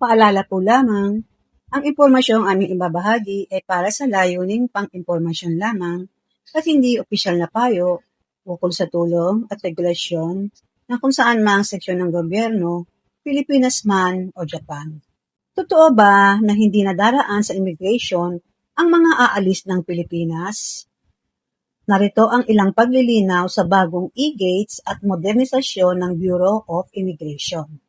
Paalala po lamang, ang impormasyong aming ibabahagi ay para sa layuning pang-impormasyon lamang at hindi opisyal na payo ukol sa tulong at regulasyon ng kung saan mang seksyon ng gobyerno, Pilipinas man o Japan. Totoo ba na hindi nadaraan sa immigration ang mga aalis ng Pilipinas? Narito ang ilang paglilinaw sa bagong e-gates at modernisasyon ng Bureau of Immigration.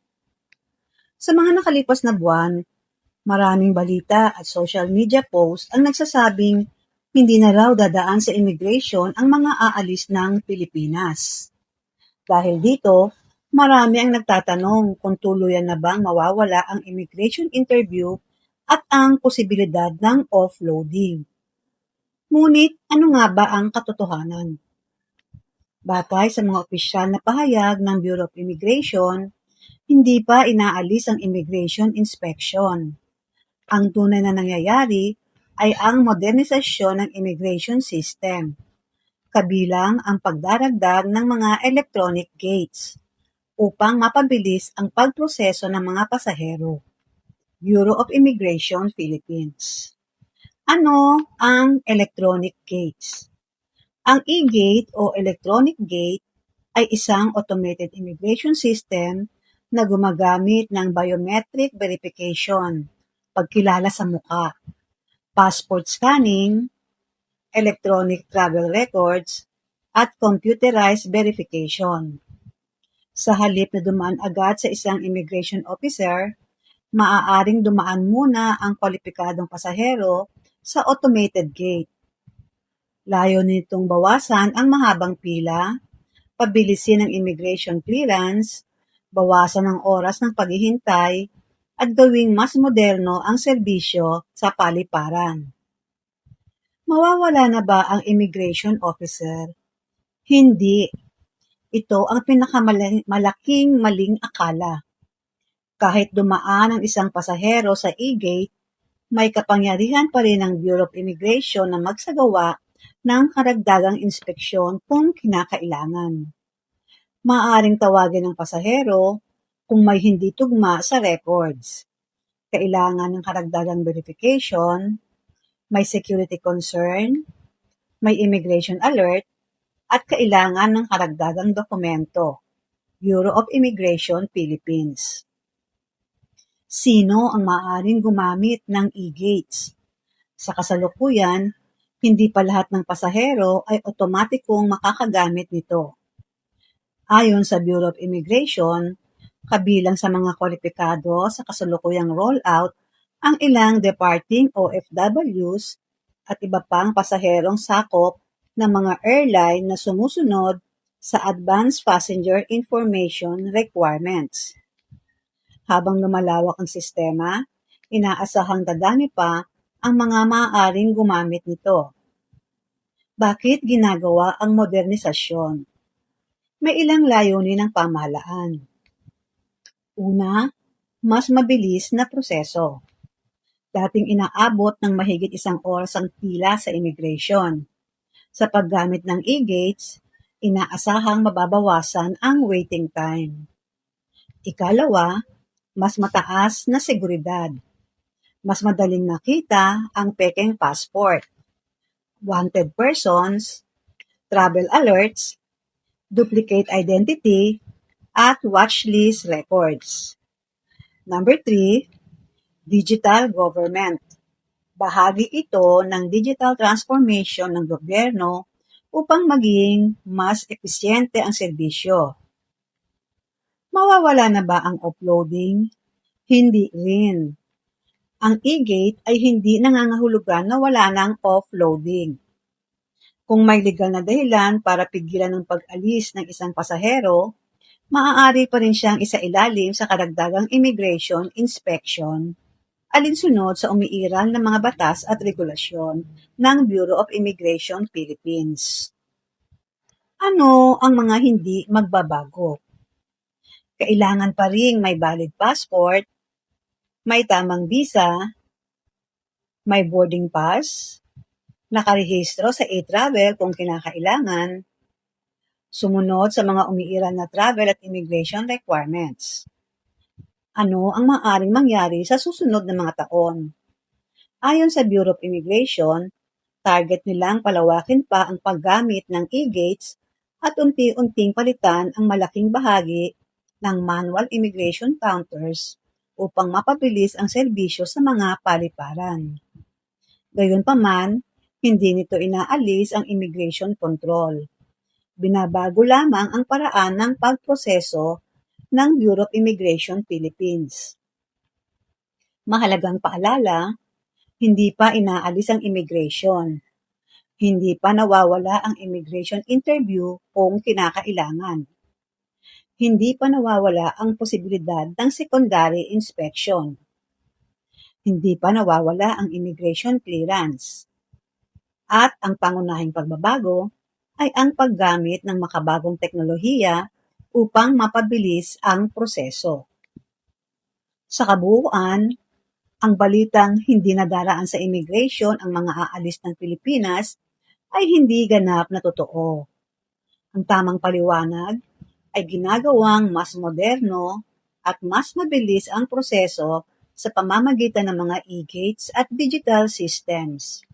Sa mga nakalipas na buwan, maraming balita at social media posts ang nagsasabing hindi na raw dadaan sa immigration ang mga aalis ng Pilipinas. Dahil dito, marami ang nagtatanong kung tuluyan na bang mawawala ang immigration interview at ang posibilidad ng offloading. Ngunit ano nga ba ang katotohanan? Batay sa mga opisyal na pahayag ng Bureau of Immigration, hindi pa inaalis ang immigration inspection. Ang tunay na nangyayari ay ang modernisasyon ng immigration system, kabilang ang pagdaragdag ng mga electronic gates upang mapabilis ang pagproseso ng mga pasahero. Bureau of Immigration, Philippines. Ano ang electronic gates? Ang e-gate o electronic gate ay isang automated immigration system na gumagamit ng biometric verification, pagkilala sa mukha, passport scanning, electronic travel records, at computerized verification. Sa halip na dumaan agad sa isang immigration officer, maaaring dumaan muna ang kwalipikadong pasahero sa automated gate. Layo nitong bawasan ang mahabang pila, pabilisin ang immigration clearance, bawasan ang oras ng paghihintay, at gawing mas moderno ang serbisyo sa paliparan. Mawawala na ba ang immigration officer? Hindi. Ito ang pinakamalaking maling akala. Kahit dumaan ang isang pasahero sa e-gate, may kapangyarihan pa rin ang Bureau of Immigration na magsagawa ng karagdagang inspeksyon kung kinakailangan. Maaaring tawagin ng pasahero kung may hindi tugma sa records. Kailangan ng karagdagang verification, may security concern, may immigration alert, at kailangan ng karagdagang dokumento. Bureau of Immigration, Philippines. Sino ang maaaring gumamit ng e-gates? Sa kasalukuyan, hindi pa lahat ng pasahero ay otomatikong makakagamit nito. Ayon sa Bureau of Immigration, kabilang sa mga kwalipikado sa kasalukuyang rollout ang ilang departing OFWs at iba pang pasaherong sakop ng mga airline na sumusunod sa Advanced Passenger Information Requirements. Habang lumalawak ang sistema, inaasahang dadami pa ang mga maaaring gumamit nito. Bakit ginagawa ang modernisasyon? May ilang layunin ng pamahalaan. Una, mas mabilis na proseso. Dating inaabot ng mahigit 1 oras ang pila sa immigration. Sa paggamit ng e-gates, inaasahang mababawasan ang waiting time. Ikalawa, mas mataas na seguridad. Mas madaling nakita ang pekeng passport, wanted persons, travel alerts, duplicate identity, at watchlist records. Number 3, digital government. Bahagi ito ng digital transformation ng gobyerno upang maging mas episyente ang serbisyo. Mawawala na ba ang offloading? Hindi rin. Ang e-gate ay hindi nangangahulugan na wala ng offloading. Kung may legal na dahilan para pigilan ang pag-alis ng isang pasahero, maaari pa rin siyang isailalim sa karagdagang immigration inspection, alinsunod sa umiiral ng mga batas at regulasyon ng Bureau of Immigration, Philippines. Ano ang mga hindi magbabago? Kailangan pa ring may valid passport, may tamang visa, may boarding pass, nakarehistro sa e-travel kung kinakailangan, sumunod sa mga umiiral na travel at immigration requirements. Ano ang maaaring mangyari sa susunod na mga taon? Ayon sa Bureau of Immigration, target nilang palawakin pa ang paggamit ng e-gates at unti-unting palitan ang malaking bahagi ng manual immigration counters upang mapabilis ang serbisyo sa mga paliparan. Gayunpaman, hindi nito inaalis ang immigration control. Binabago lamang ang paraan ng pagproseso ng Bureau of Immigration Philippines. Mahalagang paalala, hindi pa inaalis ang immigration. Hindi pa nawawala ang immigration interview kung kinakailangan. Hindi pa nawawala ang posibilidad ng secondary inspection. Hindi pa nawawala ang immigration clearance. At ang pangunahing pagbabago ay ang paggamit ng makabagong teknolohiya upang mapabilis ang proseso. Sa kabuuan, ang balitang hindi nadaraan sa immigration ang mga aalis ng Pilipinas ay hindi ganap na totoo. Ang tamang paliwanag ay ginagawang mas moderno at mas mabilis ang proseso sa pamamagitan ng mga e-gates at digital systems.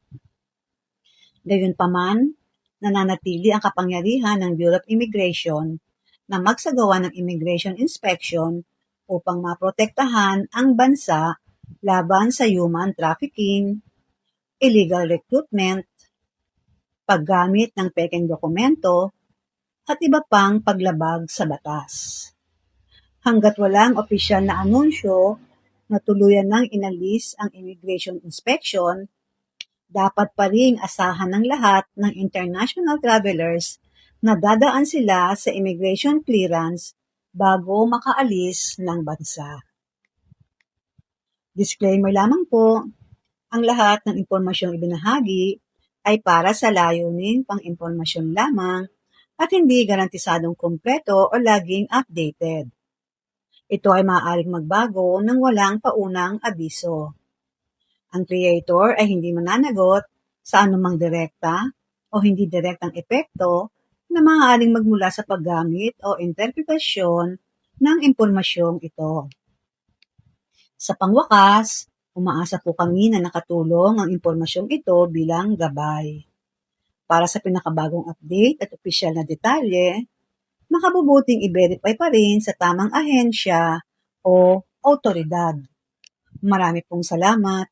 Gayunpaman, nananatili ang kapangyarihan ng Bureau of Immigration na magsagawa ng immigration inspection upang maprotektahan ang bansa laban sa human trafficking, illegal recruitment, paggamit ng pekeng dokumento, at iba pang paglabag sa batas. Hanggat walang opisyal na anunsyo na tuluyan ng inalis ang immigration inspection, dapat pa ring asahan ng lahat ng international travelers na dadaan sila sa immigration clearance bago makaalis ng bansa. Disclaimer lamang po, ang lahat ng impormasyong ibinahagi ay para sa layuning pang-impormasyon lamang at hindi garantisadong kumpleto o laging updated. Ito ay maaaring magbago nang walang paunang abiso. Ang creator ay hindi mananagot sa anumang direkta o hindi direktang epekto na maaaring magmula sa paggamit o interpretasyon ng impormasyong ito. Sa pangwakas, umaasa po kami na nakatulong ang impormasyong ito bilang gabay. Para sa pinakabagong update at opisyal na detalye, makabubuting i-verify pa rin sa tamang ahensya o awtoridad. Marami pong salamat.